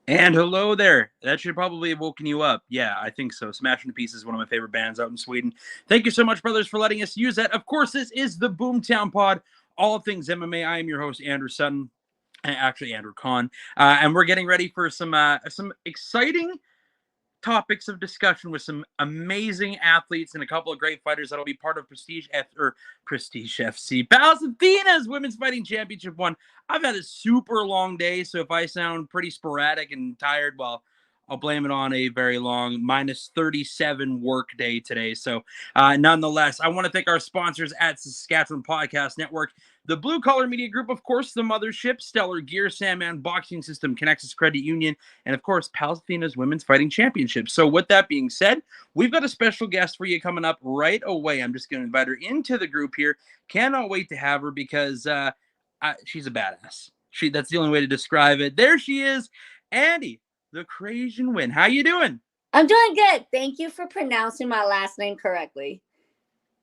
And hello there. That should probably have woken you up. Yeah, I think so. Smashing to Pieces is one of my favorite bands out in Sweden. Thank you so much, brothers, for letting us use that. Of course, this is the Boomtown Pod, all things MMA. I am your host, Andrew Sutton, actually Andrew Kahn, and we're getting ready for some exciting topics of discussion with some amazing athletes and a couple of great fighters that'll be part of Prestige FC. Pallas Athena's Women's Fighting Championship 1. I've had a super long day, so if I sound pretty sporadic and tired, well, I'll blame it on a very long -37 work day today. So, nonetheless, I want to thank our sponsors at Saskatchewan Podcast Network, the Blue Collar Media Group, of course, the Mothership, Stellar Gear, Sandman Boxing System, Connexus Credit Union, and of course, Pallas Athena's Women's Fighting Championship. So, with that being said, we've got a special guest for you coming up right away. I'm just going to invite her into the group here. Cannot wait to have her because she's a badass. That's the only way to describe it. There she is, Andy, the Crazy Nguyen. How you doing? I'm doing good. Thank you for pronouncing my last name correctly.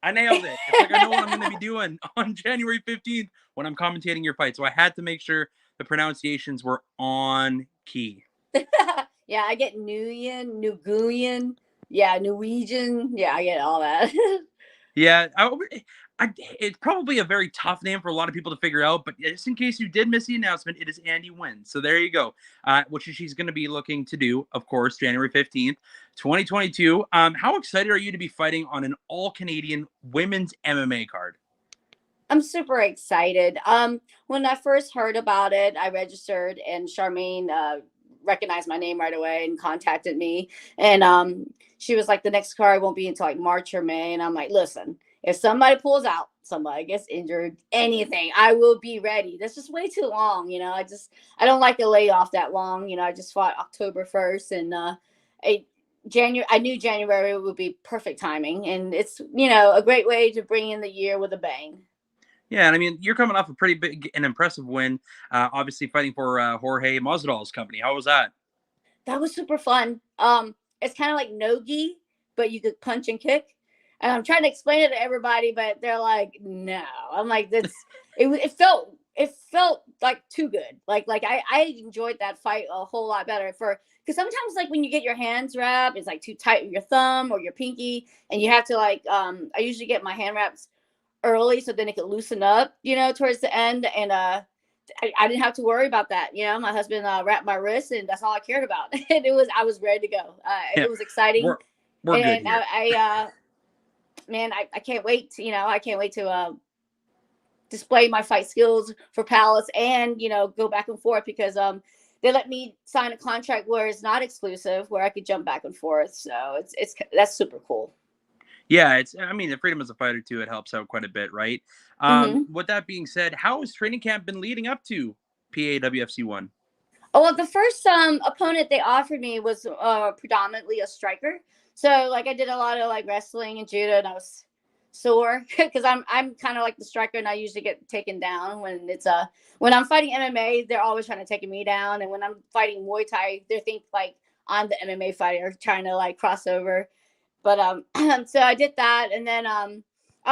I nailed it. It's like I know what I'm going to be doing on January 15th when I'm commentating your fight. So I had to make sure the pronunciations were on key. Yeah, I get Nguyen, yeah, Norwegian. Yeah, I get all that. Yeah, it's probably a very tough name for a lot of people to figure out, but just in case you did miss the announcement, it is Andy Nguyen. So there you go, which she's going to be looking to do, of course, January 15th, 2022. How excited are you to be fighting on an all-Canadian women's MMA card? I'm super excited. When I first heard about it, I registered, and Charmaine recognized my name right away and contacted me. And she was like, the next card won't be until like March or May. And I'm like, listen, if somebody pulls out, somebody gets injured, anything, I will be ready. That's just way too long. I don't like to lay off that long. I just fought October 1st, and I knew January would be perfect timing. And it's, a great way to bring in the year with a bang. Yeah, and I mean, you're coming off a pretty big and impressive win, obviously fighting for Jorge Masvidal's company. How was that? That was super fun. It's kind of like no-gi, but you could punch and kick. And I'm trying to explain it to everybody, but they're like, no. I'm like, it felt like too good. Like I enjoyed that fight a whole lot better because sometimes like when you get your hands wrapped, it's like too tight with your thumb or your pinky, and you have to I usually get my hand wraps early so then it could loosen up, towards the end. And I didn't have to worry about that. My husband wrapped my wrist, and that's all I cared about. And I was ready to go. It was exciting. We're good here. I can't wait. I can't wait to display my fight skills for Pallas and, go back and forth because they let me sign a contract where it's not exclusive, where I could jump back and forth. So that's super cool. Yeah, the freedom as a fighter too, it helps out quite a bit, right? With that being said, how has training camp been leading up to PAWFC 1? Oh, well, the first opponent they offered me was predominantly a striker. So I did a lot of wrestling and judo, and I was sore because I'm kind of like the striker, and I usually get taken down when I'm fighting MMA. They're always trying to take me down, and when I'm fighting Muay Thai, they think I'm the MMA fighter trying to cross over. But so I did that, and then I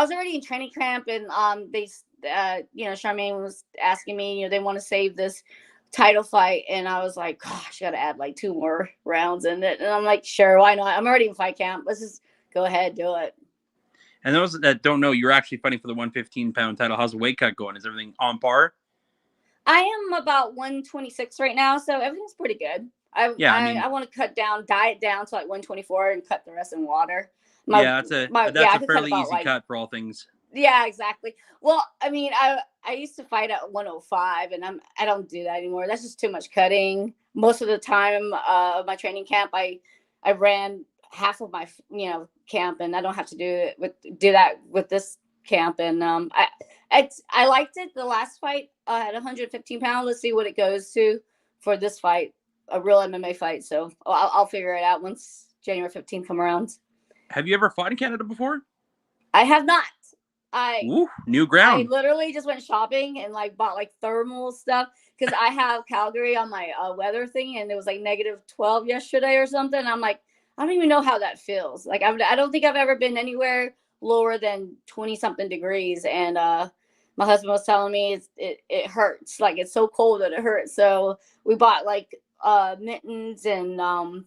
was already in training camp, and they Charmaine was asking me, they want to save this title fight, and I was like, gosh, got to add 2 more rounds in it, and I'm like, sure, why not? I'm already in fight camp. Let's just go ahead, do it. And those that don't know, you're actually fighting for the 115-pound title. How's the weight cut going? Is everything on par? I am about 126 right now, so everything's pretty good. I want to diet down to 124 and cut the rest in water. That's a fairly easy cut for all things. Yeah, exactly. Well, I used to fight at 105, and I don't do that anymore. That's just too much cutting. Most of the time, my training camp, I ran half of my camp, and I don't have to do that with this camp. And I liked it the last fight at 115 pounds. Let's see what it goes to for this fight, a real MMA fight. So I'll figure it out once January 15th come around. Have you ever fought in Canada before? I have not. New ground. I literally just went shopping and bought thermal stuff because I have Calgary on my weather thing, and it was -12 yesterday or something. I'm like, I don't even know how that feels. I don't think I've ever been anywhere lower than 20 something degrees. And my husband was telling me it hurts. It's so cold that it hurts. So we bought mittens and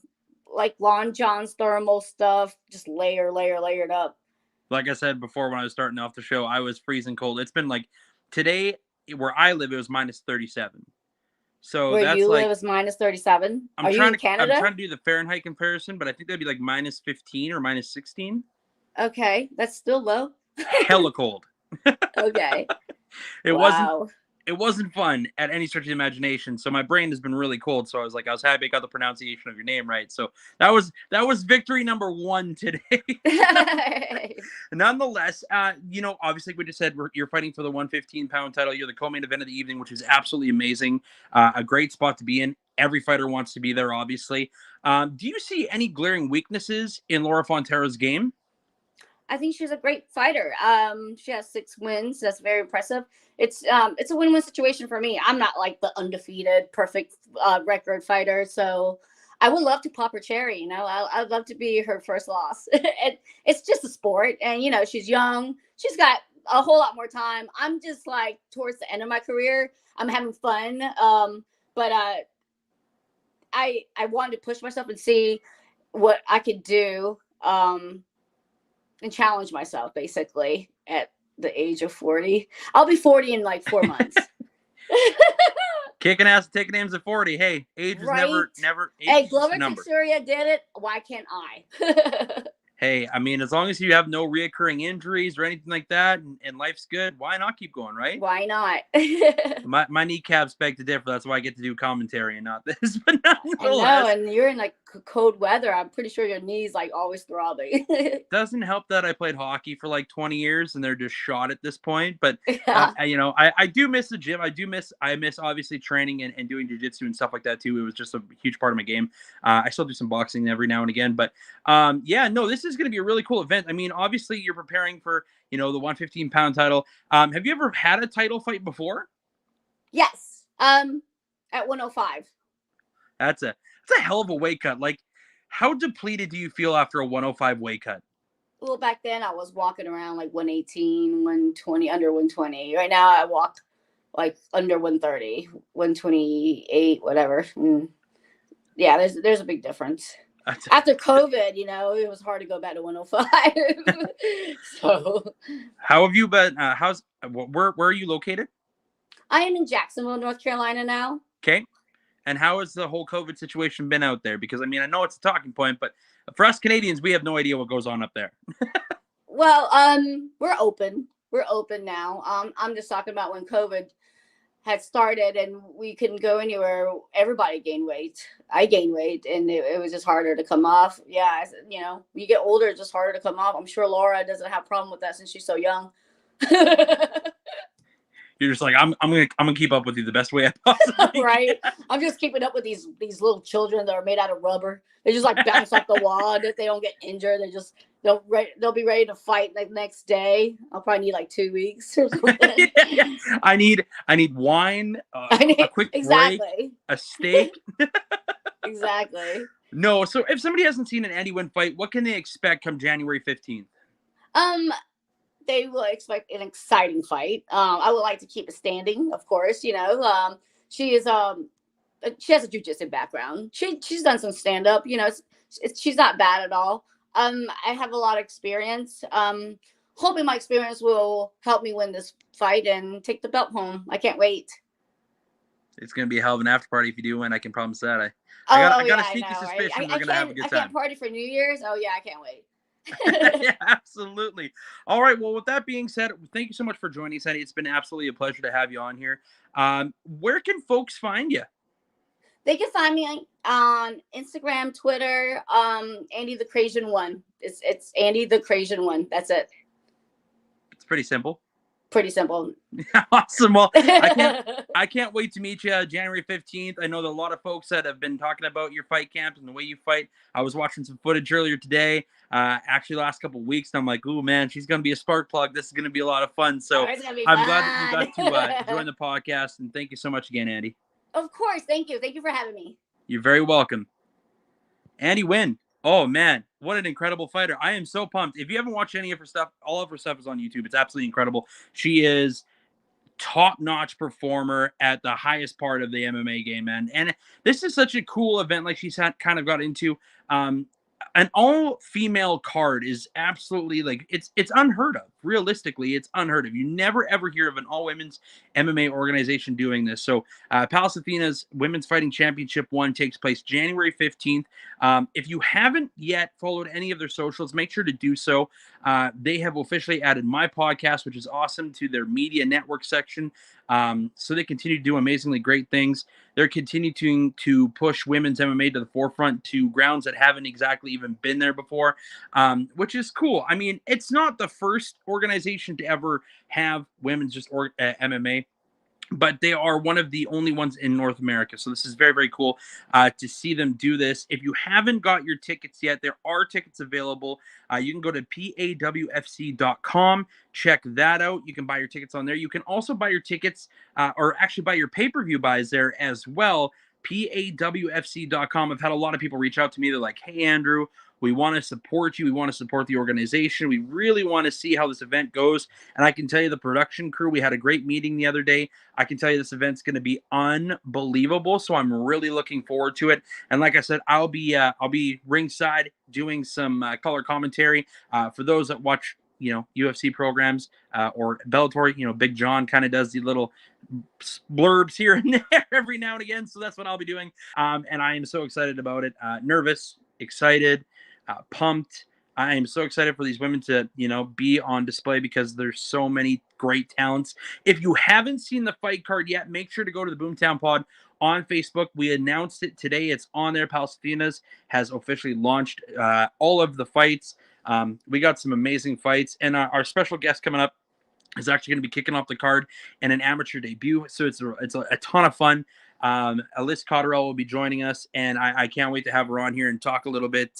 like Lon John's thermal stuff, just layered up. Like I said before when I was starting off the show, I was freezing cold. It's been like today where I live, it was minus 37. So Where that's you live like is minus 37. Are you in I'm Canada? trying to do the Fahrenheit comparison, but I think that'd be like minus 15 or minus 16. Okay, that's still low. Hella cold. Okay. It wasn't Wow. it wasn't fun at any stretch of the imagination. So my brain has been really cold. So I was happy I got the pronunciation of your name right. So that was victory number 1 today. Nonetheless, obviously we just said you're fighting for the 115-pound title. You're the co-main event of the evening, which is absolutely amazing. A great spot to be in. Every fighter wants to be there, obviously. Do you see any glaring weaknesses in Laura Fontera's game? I think she's a great fighter. She has 6 wins. That's very impressive. It's a win-win situation for me. I'm not like the undefeated, perfect record fighter, so I would love to pop her cherry. I'd love to be her first loss. It's just a sport, and she's young. She's got a whole lot more time. I'm just like towards the end of my career. I'm having fun, but I wanted to push myself and see what I could do. And challenge myself basically at the age of 40. I'll be 40 in like 4 months. Kicking ass, taking names at 40. Hey, age is never. Age hey, is Glover a number. Teixeira did it. Why can't I? Hey, I mean, as long as you have no reoccurring injuries or anything like that, and life's good, why not keep going, right? Why not? my kneecaps beg to differ. That's why I get to do commentary and not this. But I know, and you're in like cold weather. I'm pretty sure your knees like always throbbing. Doesn't help that I played hockey for like 20 years and they're just shot at this point. But Yeah. I do miss the gym. I miss obviously training and doing jiu-jitsu and stuff like that too. It was just a huge part of my game. I still do some boxing every now and again, but this is going to be a really cool event. I mean, obviously you're preparing for the 115-pound title. Have you ever had a title fight before? Yes. At 105. That's a hell of a weight cut. Like, how depleted do you feel after a 105 weight cut? Well, back then I was walking around like 118, 120, under 120. Right now I walk like under 130, 128, whatever. Yeah, there's a big difference. After COVID, it was hard to go back to 105. So, how have you been? Where are you located? I am in Jacksonville, North Carolina now. Okay. And how has the whole COVID situation been out there? Because, I mean, I know it's a talking point, but for us Canadians, we have no idea what goes on up there. Well, we're open. We're open now. I'm just talking about when COVID had started and we couldn't go anywhere. Everybody gained weight. I gained weight, and it was just harder to come off. Yeah, when you get older, it's just harder to come off. I'm sure Laura doesn't have a problem with that since she's so young. You're just like, I'm gonna keep up with you the best way I possibly right. I'm just keeping up with these little children that are made out of rubber. They just like bounce off the wall. If they don't get injured, they'll be ready to fight like next day. I'll probably need like 2 weeks or something. Yeah. I need wine, a quick break, a steak. Exactly. No, so if somebody hasn't seen an Andy Nguyen fight, what can they expect come January 15th? They will expect an exciting fight. I would like to keep it standing, of course. She is she has a jiu-jitsu background. She's done some stand-up. She's not bad at all. I have a lot of experience. Hoping my experience will help me win this fight and take the belt home. I can't wait. It's gonna be a hell of an after party if you do win. I can promise that. I got a sneaky suspicion we're gonna have a good time. I can't party for New Year's. Oh yeah, I can't wait. Yeah, absolutely. All right. Well, with that being said, thank you so much for joining us, Eddie. It's been absolutely a pleasure to have you on here. Where can folks find you? They can find me on Instagram, Twitter, Andy the Crazian One. It's Andy the Crazian One. That's it. It's pretty simple. Pretty simple. Awesome. Well, I can't wait to meet you January 15th. I know that a lot of folks that have been talking about your fight camps and the way you fight. I was watching some footage earlier today, actually last couple of weeks, and I'm like, oh man, she's going to be a spark plug. This is going to be a lot of fun. So I'm glad that you got to join the podcast, and thank you so much again, Andy. Of course. Thank you. Thank you for having me. You're very welcome. Andy Nguyen. Oh man, what an incredible fighter. I am so pumped. If you haven't watched any of her stuff, all of her stuff is on YouTube. It's absolutely incredible. She is top-notch performer at the highest part of the MMA game, man. And this is such a cool event. Like she's kind of got into an all-female card is absolutely like it's unheard of. Realistically, it's unheard of. You never ever hear of an all-women's MMA organization doing this. So Pallas Athena's Women's Fighting Championship 1 takes place January 15th. If you haven't yet followed any of their socials, make sure to do so. They have officially added my podcast, which is awesome, to their media network section. So they continue to do amazingly great things. They're continuing to push women's MMA to the forefront, to grounds that haven't exactly even been there before, which is cool. I mean, it's not the first organization to ever have women's MMA, but they are one of the only ones in North America. So this is very, very cool to see them do this. If you haven't got your tickets yet, there are tickets available. You can go to pawfc.com, check that out. You can buy your tickets on there. You can also buy your tickets, or actually buy your pay-per-view buys there as well. pawfc.com. I've had a lot of people reach out to me. They're like, hey, Andrew, we want to support you. We want to support the organization. We really want to see how this event goes. And I can tell you the production crew, we had a great meeting the other day. I can tell you this event's going to be unbelievable. So I'm really looking forward to it. And like I said, I'll be ringside doing some color commentary for those that watch, UFC programs or Bellator. Big John kind of does the little blurbs here and there every now and again. So that's what I'll be doing. And I am so excited about it. Nervous, excited, pumped. I am so excited for these women to, be on display because there's so many great talents. If you haven't seen the fight card yet, make sure to go to the Boomtown Pod on Facebook. We announced it today. It's on there. Pallas Athena's has officially launched all of the fights. We got some amazing fights, and our special guest coming up is actually going to be kicking off the card in an amateur debut. So it's a ton of fun. Alysse Coterill will be joining us, and I can't wait to have her on here and talk a little bit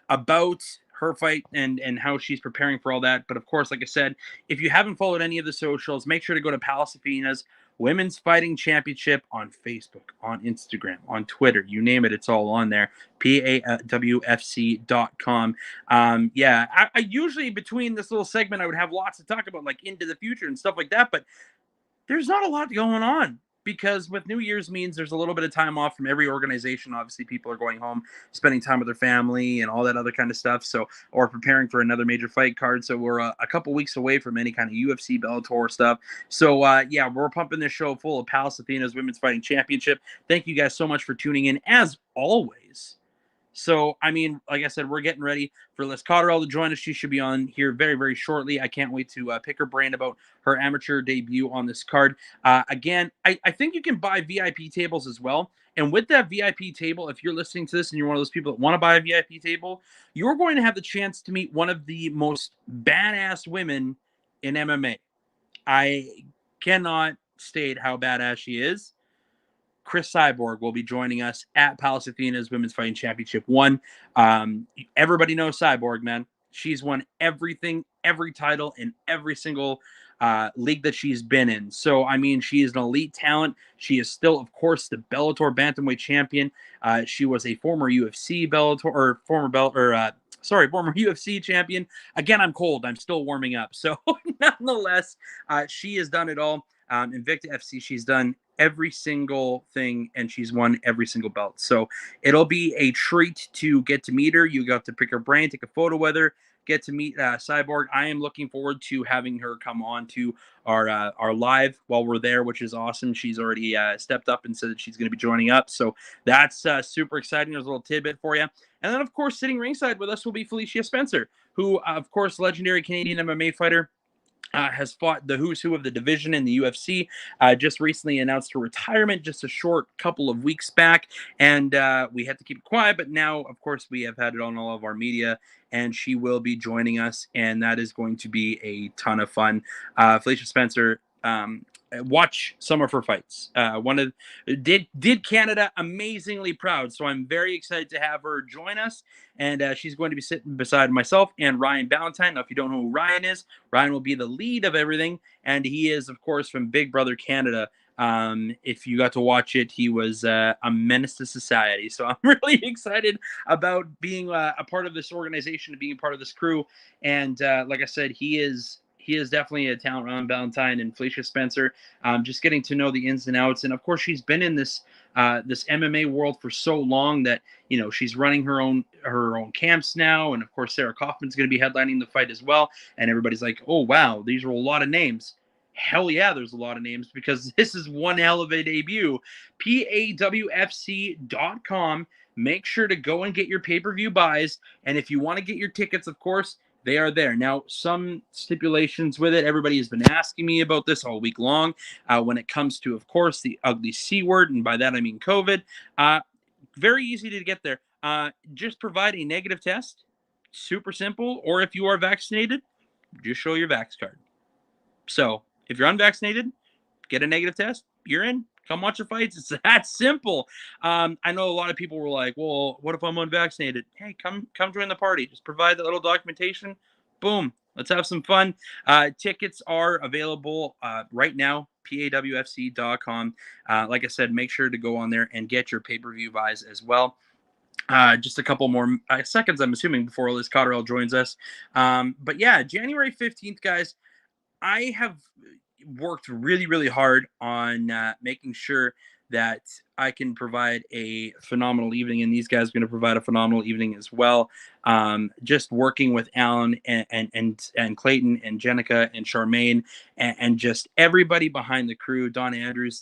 about her fight and how she's preparing for all that. But of course, like I said, if you haven't followed any of the socials, make sure to go to Pallas Athena's Women's Fighting Championship on Facebook, on Instagram, on Twitter, you name it, it's all on there. pawfc.com. I usually, between this little segment, I would have lots to talk about, like into the future and stuff like that, but there's not a lot going on, because with New Year's means there's a little bit of time off from every organization. Obviously, people are going home, spending time with their family and all that other kind of stuff. So, or preparing for another major fight card. So we're a couple weeks away from any kind of UFC, Bellator stuff. So we're pumping this show full of Pallas Athena's Women's Fighting Championship. Thank you guys so much for tuning in, as always. So, I mean, like I said, we're getting ready for Alysse Coterill to join us. She should be on here very, very shortly. I can't wait to pick her brain about her amateur debut on this card. Again, I think you can buy VIP tables as well. And with that VIP table, if you're listening to this and you're one of those people that want to buy a VIP table, you're going to have the chance to meet one of the most badass women in MMA. I cannot state how badass she is. Chris Cyborg will be joining us at Pallas Athena's Women's Fighting Championship 1. Everybody knows Cyborg, man. She's won everything, every title, in every single league that she's been in. So, I mean, she is an elite talent. She is still, of course, the Bellator Bantamweight champion. She was a former UFC former UFC champion. Again, I'm cold. I'm still warming up. So, nonetheless, she has done it all. Invicta FC, she's done every single thing, and she's won every single belt. So it'll be a treat to get to meet her. You got to pick her brain, take a photo with her, get to meet Cyborg. I am looking forward to having her come on to our live while we're there, which is awesome. She's already stepped up and said that she's going to be joining up. So that's super exciting. There's a little tidbit for you. And then, of course, sitting ringside with us will be Felicia Spencer, who, of course, legendary Canadian MMA fighter, has fought the who's who of the division in the UFC, just recently announced her retirement just a short couple of weeks back, and we had to keep it quiet, but now, of course, we have had it on all of our media, and she will be joining us, and that is going to be a ton of fun. Felicia Spencer, watch some of her fights. Did Canada amazingly proud, so I'm very excited to have her join us, and she's going to be sitting beside myself and Ryan Ballantyne. Now, if you don't know who Ryan is, Ryan will be the lead of everything, and he is, of course, from Big Brother Canada. If you got to watch it, he was a menace to society. So I'm really excited about being a part of this organization and being a part of this crew. And like I said, he is he is definitely a talent. Ron Valentine and Felicia Spencer, just getting to know the ins and outs. And of course, she's been in this MMA world for so long that she's running her own camps now. And of course, Sarah Kaufman's going to be headlining the fight as well. And everybody's like, oh wow, these are a lot of names. Hell yeah, there's a lot of names because this is one hell of a debut. PAWFC.com. Make sure to go and get your pay-per-view buys. And if you want to get your tickets, of course, they are there. Now, some stipulations with it. Everybody has been asking me about this all week long when it comes to, of course, the ugly C word. And by that, I mean COVID. Very easy to get there. Just provide a negative test. Super simple. Or if you are vaccinated, just show your vax card. So if you're unvaccinated, get a negative test, you're in. Come watch the fights. It's that simple. I know a lot of people were like, well, what if I'm unvaccinated? Hey, come join the party. Just provide that little documentation. Boom. Let's have some fun. Tickets are available right now, PAWFC.com. Like I said, make sure to go on there and get your pay-per-view buys as well. Just a couple more seconds, I'm assuming, before Alysse Coterill joins us. But yeah, January 15th, guys, I have worked really, really hard on making sure that I can provide a phenomenal evening, and these guys are going to provide a phenomenal evening as well. Just working with Alan and Clayton and Jenica and Charmaine and just everybody behind the crew, Don Andrews.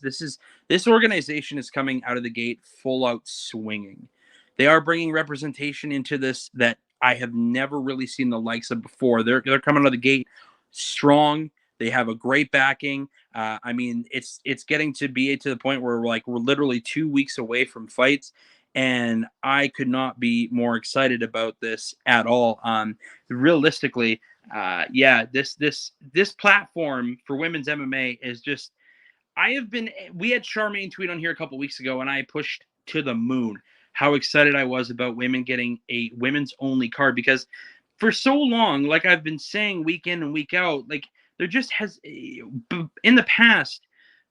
This organization is coming out of the gate full out swinging. They are bringing representation into this that I have never really seen the likes of before. They're coming out of the gate strong. They have a great backing. I mean, it's getting to be to the point where we're literally 2 weeks away from fights, and I could not be more excited about this at all. Realistically, this platform for women's MMA is just. We had Charmaine tweet on here a couple weeks ago, and I pushed to the moon how excited I was about women getting a women's only card because for so long, like I've been saying week in and week out, like there just has in the past,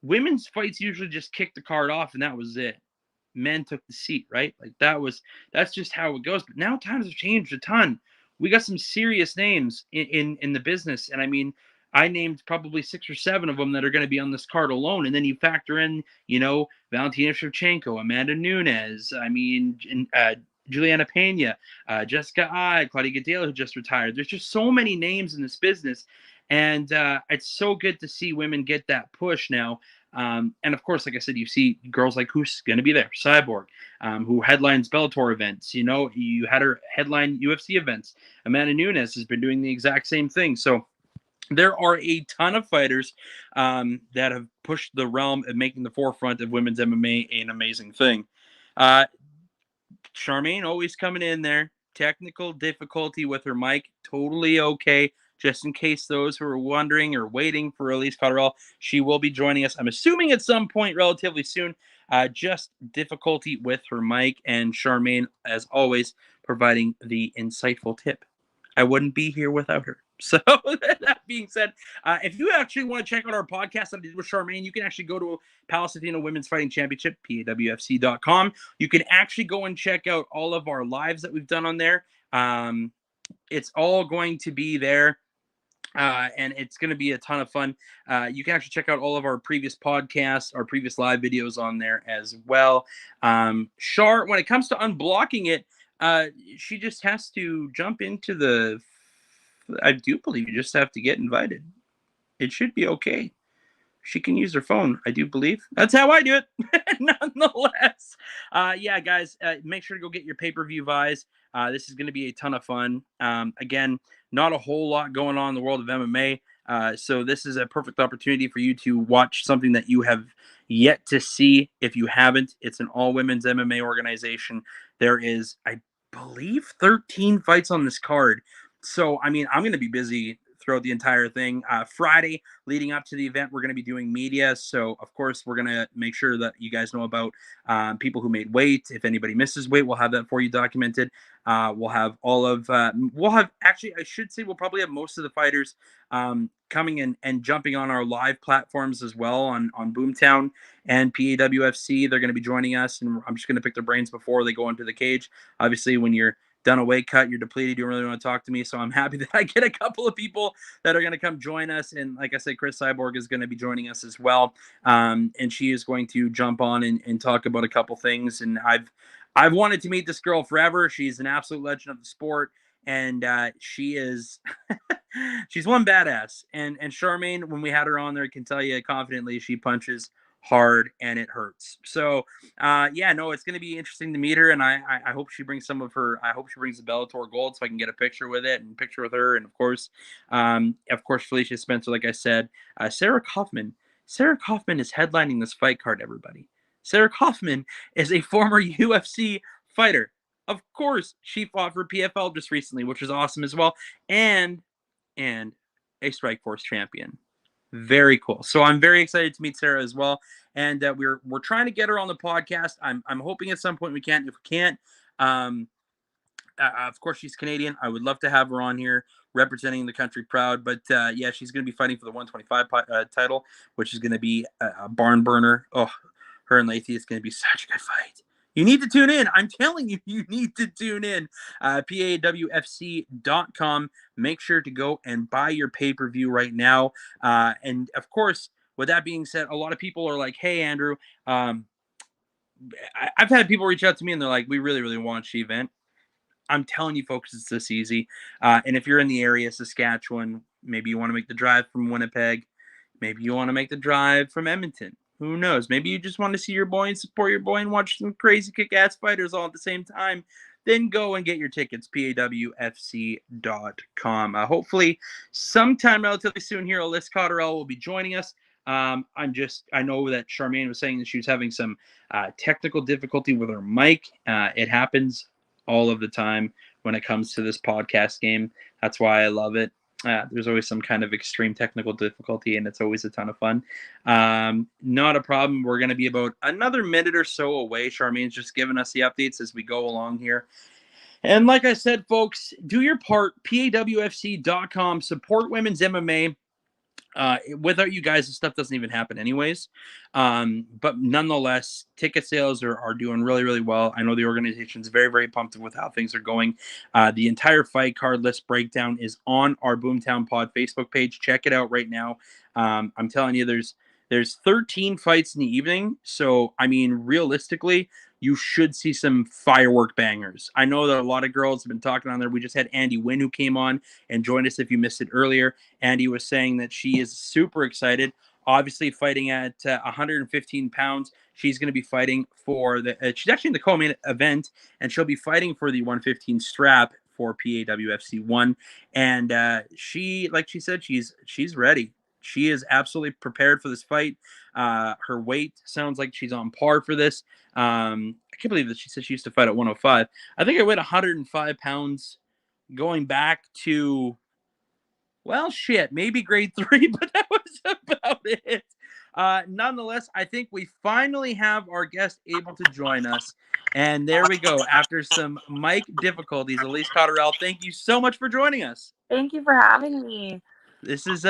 women's fights usually just kicked the card off and that was it. Men took the seat, right? Like that's just how it goes. But now times have changed a ton. We got some serious names in the business, and I mean, I named probably 6 or 7 of them that are going to be on this card alone, and then you factor in, Valentina Shevchenko, Amanda Nunes. I mean, Juliana Pena, Jessica I, Claudia Gadelha, who just retired. There's just so many names in this business, and it's so good to see women get that push now. And of course, like I said, you see girls like who's going to be there, Cyborg, who headlines Bellator events. You had her headline UFC events. Amanda Nunes has been doing the exact same thing. So there are a ton of fighters that have pushed the realm of making the forefront of women's MMA an amazing thing. Charmaine always coming in there. Technical difficulty with her mic. Totally okay. Just in case those who are wondering or waiting for Alysse Coterill, she will be joining us. I'm assuming at some point relatively soon. Just difficulty with her mic. And Charmaine, as always, providing the insightful tip. I wouldn't be here without her. So that being said, if you actually want to check out our podcast that I did with Charmaine, you can actually go to Pallas Athena Women's Fighting Championship, PAWFC.com. You can actually go and check out all of our lives that we've done on there. It's all going to be there. And it's going to be a ton of fun. You can actually check out all of our previous podcasts, our previous live videos on there as well. Char, when it comes to unblocking it, she just has to jump into the. I do believe you just have to get invited. It should be okay. She can use her phone, I do believe. That's how I do it. Nonetheless. Yeah, guys, make sure to go get your pay-per-view buys. This is going to be a ton of fun. Again, not a whole lot going on in the world of MMA. So this is a perfect opportunity for you to watch something that you have yet to see. If you haven't, it's an all-women's MMA organization. There is, I believe, 13 fights on this card. So, I mean, I'm going to be busy throughout the entire thing. Friday, leading up to the event, we're going to be doing media. So, of course, we're going to make sure that you guys know about people who made weight. If anybody misses weight, we'll have that for you documented. We'll have actually, I should say, we'll probably have most of the fighters coming and jumping on our live platforms as well on Boomtown and PAWFC. They're going to be joining us, and I'm just going to pick their brains before they go into the cage. Obviously, when you're done a weight cut, you're depleted, you don't really want to talk to me. So I'm happy that I get a couple of people that are going to come join us. And like I said, Chris Cyborg is going to be joining us as well. And she is going to jump on and talk about a couple things. And I've wanted to meet this girl forever. She's an absolute legend of the sport. And she is she's one badass. And Charmaine, when we had her on there, I can tell you confidently she punches hard and it hurts. So yeah, no, it's going to be interesting to meet her, and I hope she brings some of her. I hope she brings the Bellator gold so I can get a picture with it and picture with her, and of course, Felicia Spencer, like I said, Sarah Kaufman. Sarah Kaufman is headlining this fight card. Everybody, Sarah Kaufman is a former UFC fighter. Of course, she fought for PFL just recently, which is awesome as well, and a Strikeforce champion. Very cool. So I'm very excited to meet Sarah as well, and we're trying to get her on the podcast. I'm hoping at some point we can. If we can't, of course she's Canadian. I would love to have her on here representing the country proud. But yeah, she's going to be fighting for the 125 title, which is going to be a barn burner. Oh, her and Athena is going to be such a good fight. You need to tune in. I'm telling you, you need to tune in. PAWFC.com. Make sure to go and buy your pay-per-view right now. And of course, with that being said, a lot of people are like, hey, Andrew, I've had people reach out to me and they're like, we really, really want the event. I'm telling you, folks, it's this easy. And if you're in the area, Saskatchewan, maybe you want to make the drive from Winnipeg. Maybe you want to make the drive from Edmonton. Who knows? Maybe you just want to see your boy and support your boy and watch some crazy kick-ass fighters all at the same time. Then go and get your tickets, PAWFC.com. Hopefully, sometime relatively soon here, Alysse Coterill will be joining us. I know that Charmaine was saying that she was having some technical difficulty with her mic. It happens all of the time when it comes to this podcast game. That's why I love it. There's always some kind of extreme technical difficulty, and it's always a ton of fun. Not a problem. We're going to be about another minute or so away. Charmaine's just giving us the updates as we go along here. And like I said, folks, do your part. PAWFC.com. Support women's MMA. Without you guys, this stuff doesn't even happen anyways. But nonetheless, ticket sales are doing really, really well. I know the organization's very, very pumped with how things are going. The entire fight card list breakdown is on our Boomtown Pod Facebook page. Check it out right now. I'm telling you, there's 13 fights in the evening. So, I mean, realistically, you should see some firework bangers. I know that a lot of girls have been talking on there. We just had Andy Nguyen who came on and joined us if you missed it earlier. Andy was saying that she is super excited. Obviously, fighting at 115 pounds. She's going to be fighting for she's actually in the co-main event, and she'll be fighting for the 115 strap for PAWFC 1. And she, like she said, she's ready. She is absolutely prepared for this fight. Her weight sounds like she's on par for this. I can't believe that she said she used to fight at 105. I think I weighed 105 pounds going back to, well, shit, maybe grade 3, but that was about it. Nonetheless, I think we finally have our guest able to join us. And there we go. After some mic difficulties, Alysse Coterill, thank you so much for joining us. Thank you for having me. This is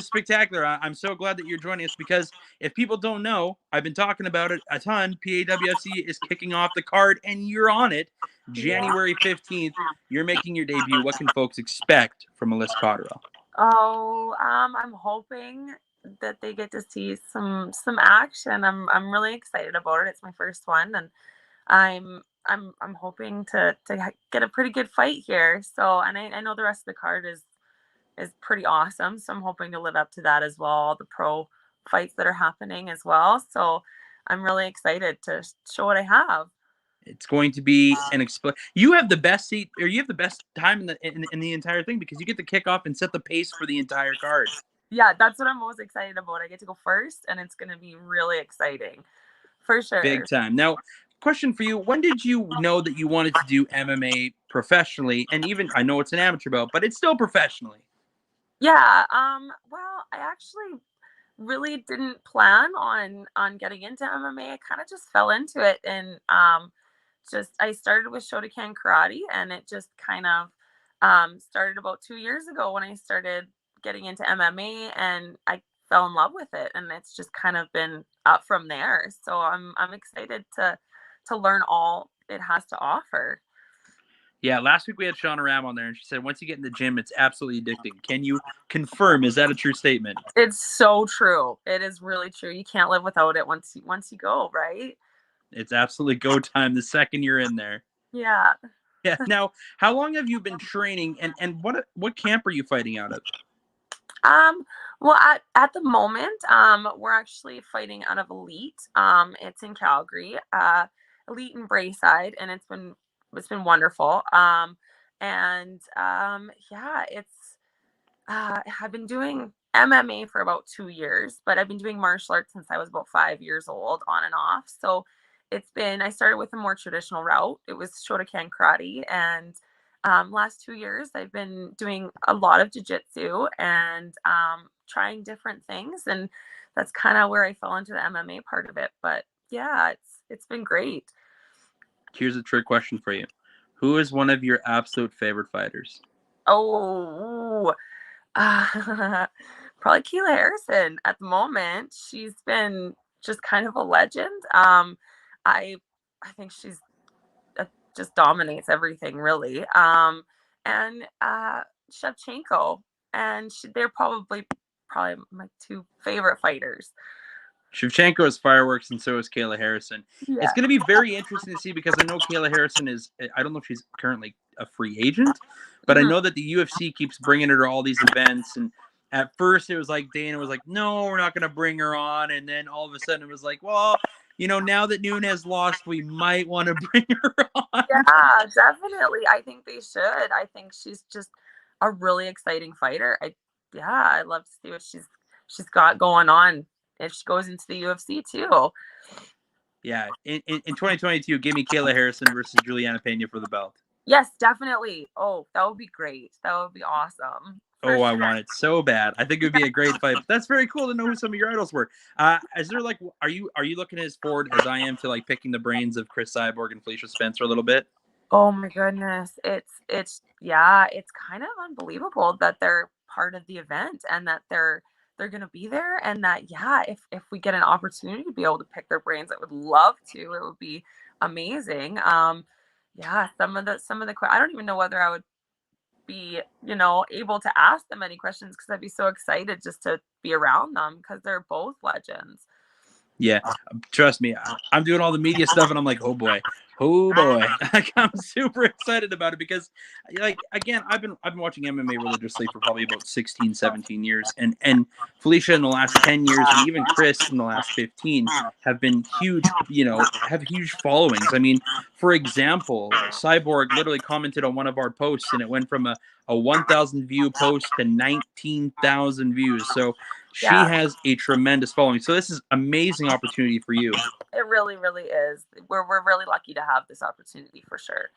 spectacular. I'm so glad that you're joining us because if people don't know, I've been talking about it a ton. PAWFC is kicking off the card, and you're on it. January 15th, you're making your debut. What can folks expect from Alysse Coterill? Oh, I'm hoping that they get to see some action. I'm really excited about it. It's my first one, and I'm hoping to get a pretty good fight here. So, and I know the rest of the card is pretty awesome. So I'm hoping to live up to that as well. All the pro fights that are happening as well. So I'm really excited to show what I have. It's going to be an You have the best seat, or you have the best time in the entire thing because you get to kick off and set the pace for the entire card. Yeah, that's what I'm most excited about. I get to go first, and it's going to be really exciting, for sure. Big time. Now, question for you: when did you know that you wanted to do MMA professionally? And even I know it's an amateur bout, but it's still professionally. Yeah. Well, I actually really didn't plan on getting into MMA. I kind of just fell into it, and I started with Shotokan karate, and it just kind of started about 2 years ago when I started getting into MMA, and I fell in love with it, and it's just kind of been up from there. So I'm excited to learn all it has to offer. Yeah, last week we had Shauna Ram on there, and she said once you get in the gym, it's absolutely addicting. Can you confirm? Is that a true statement? It's so true. It is really true. You can't live without it once you go, right? It's absolutely go time the second you're in there. Yeah. Yeah. Now, how long have you been training, and what camp are you fighting out of? Well, at the moment, we're actually fighting out of Elite. It's in Calgary, Elite in Brayside, and it's been wonderful. Yeah, I've been doing MMA for about 2 years, but I've been doing martial arts since I was about 5 years old, on and off. So I started with a more traditional route. It was Shotokan karate. And last 2 years, I've been doing a lot of jujitsu and trying different things. And that's kind of where I fell into the MMA part of it. But yeah, it's been great. Here's a trick question for you. Who is one of your absolute favorite fighters? Oh, Uh, probably Keela Harrison at the moment. She's been just kind of a legend. I I think she's just dominates everything really. And Shevchenko, and they're probably my two favorite fighters. Shevchenko is fireworks, and so is Kayla Harrison. It's Yeah. going to be very interesting to see because I know Kayla Harrison is, I don't know if she's currently a free agent, but I Mhm. know that the UFC keeps bringing her to all these events. And at first it was like Dana was like, no, we're not going to bring her on. And then all of a sudden it was like, well, now that Nguyen has lost, we might want to bring her on. Yeah, definitely. I think they should. I think she's just a really exciting fighter. I'd love to see what she's got going on if she goes into the UFC too. Yeah, in 2022, give me Kayla Harrison versus Juliana Pena for the belt. Yes, definitely. Oh, that would be great. That would be awesome. For Oh, I sure. want it so bad. I think it would be a great fight. But that's very cool to know who some of your idols were. Is there like, are you looking as forward as I am to like picking the brains of Chris Cyborg and Felicia Spencer a little bit? Oh my goodness. It's kind of unbelievable that they're part of the event and that they're going to be there, and that if we get an opportunity to be able to pick their brains, I would love to. It would be amazing. I don't even know whether I would be, able to ask them any questions because I'd be so excited just to be around them because they're both legends. Yeah, trust me, I'm doing all the media stuff, and I'm like, oh boy, like I'm super excited about it because, like, again, I've been watching MMA religiously for probably about 16, 17 years, and Felicia in the last 10 years, and even Chris in the last 15 have been huge. Have huge followings. I mean, for example, Cyborg literally commented on one of our posts, and it went from a 1,000 view post to 19,000 views. So she Yeah, has a tremendous following. So this is amazing opportunity for you. it really, really is. We're really lucky to have this opportunity for sure.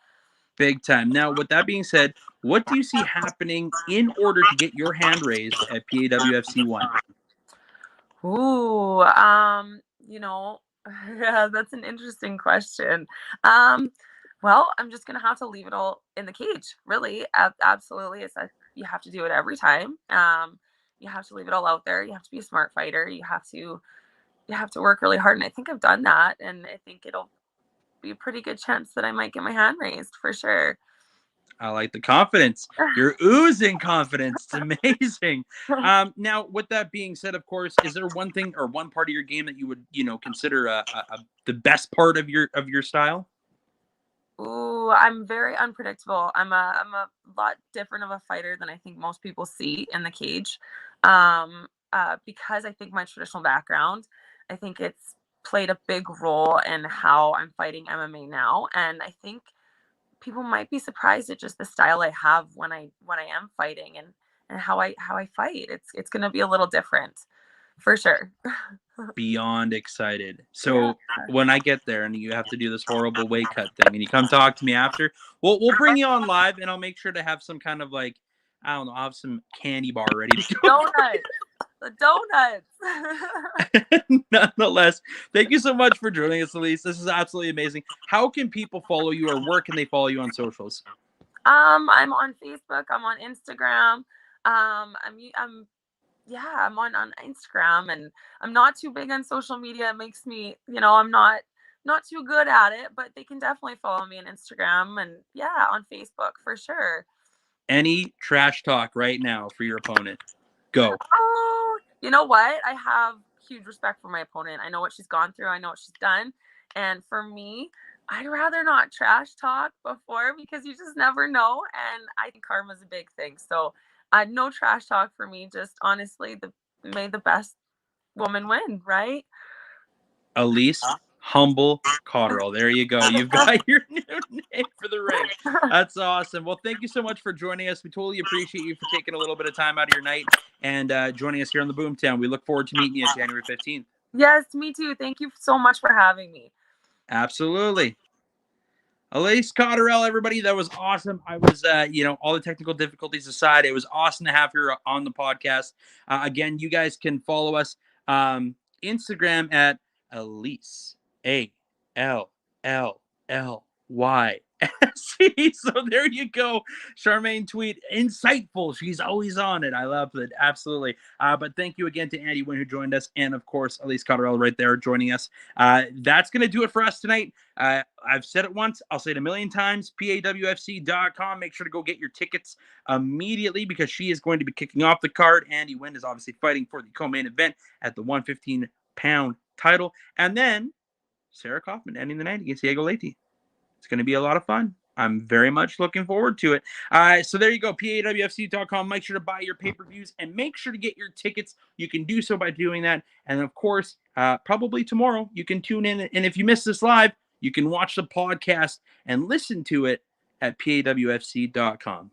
Big time. Now, with that being said, what do you see happening in order to get your hand raised at PAWFC 1? Ooh, yeah, that's an interesting question. Um, well, I'm just gonna have to leave it all in the cage. Really, absolutely. You have to do it every time. You have to leave it all out there. You have to be a smart fighter. You have to work really hard, and I think I've done that, and I think it'll be a pretty good chance that I might get my hand raised for sure. I like the confidence. You're oozing confidence. It's amazing. Now, with that being said, of course, is there one thing or one part of your game that you would, consider the best part of your style? Ooh, I'm very unpredictable. I'm a lot different of a fighter than I think most people see in the cage. Because I think my traditional background, I think it's played a big role in how I'm fighting MMA now. And I think people might be surprised at just the style I have when I am fighting, and how I fight. It's gonna be a little different for sure. Beyond excited. Yeah. So when I get there and you have to do this horrible weight cut thing and you come talk to me after, we'll bring you on live and I'll make sure to have some kind of like, I don't know, I'll have some candy bar ready to go. Donuts. The donuts. Nonetheless, thank you so much for joining us, Alysse. This is absolutely amazing. How can people follow you or where can they follow you on socials? I'm on Facebook. I'm on Instagram. I'm yeah, I'm on Instagram, and I'm not too big on social media. It makes me, I'm not not too good at it, but they can definitely follow me on Instagram and on Facebook for sure. Any trash talk right now for your opponent? Go. Oh, you know what? I have huge respect for my opponent. I know what she's gone through. I know what she's done. And for me, I'd rather not trash talk before because you just never know. And I think karma's a big thing. So no trash talk for me. Just honestly, may the best woman win, right? Alysse Humble Coterill. There you go. You've got your new name for the ring. That's awesome. Well, thank you so much for joining us. We totally appreciate you for taking a little bit of time out of your night and joining us here on the Boomtown. We look forward to meeting you January 15th. Yes, me too. Thank you so much for having me. Absolutely. Alysse Coterill, everybody, that was awesome. I was, all the technical difficulties aside, it was awesome to have her on the podcast. Again, you guys can follow us Instagram at Alysse, ALLLY. So there you go. Charmaine tweet, insightful. She's always on it. I love it. Absolutely. But thank you again to Andy Nguyen who joined us. And of course, Alysse Coterill right there joining us. That's going to do it for us tonight. I've said it once. I'll say it a million times. PAWFC.com. Make sure to go get your tickets immediately because she is going to be kicking off the card. Andy Nguyen is obviously fighting for the co-main event at the 115-pound title. And then Sarah Kaufman ending the night against Diego Leite. It's going to be a lot of fun. I'm very much looking forward to it. So there you go, PAWFC.com. Make sure to buy your pay-per-views and make sure to get your tickets. You can do so by doing that. And of course, probably tomorrow, you can tune in. And if you miss this live, you can watch the podcast and listen to it at PAWFC.com.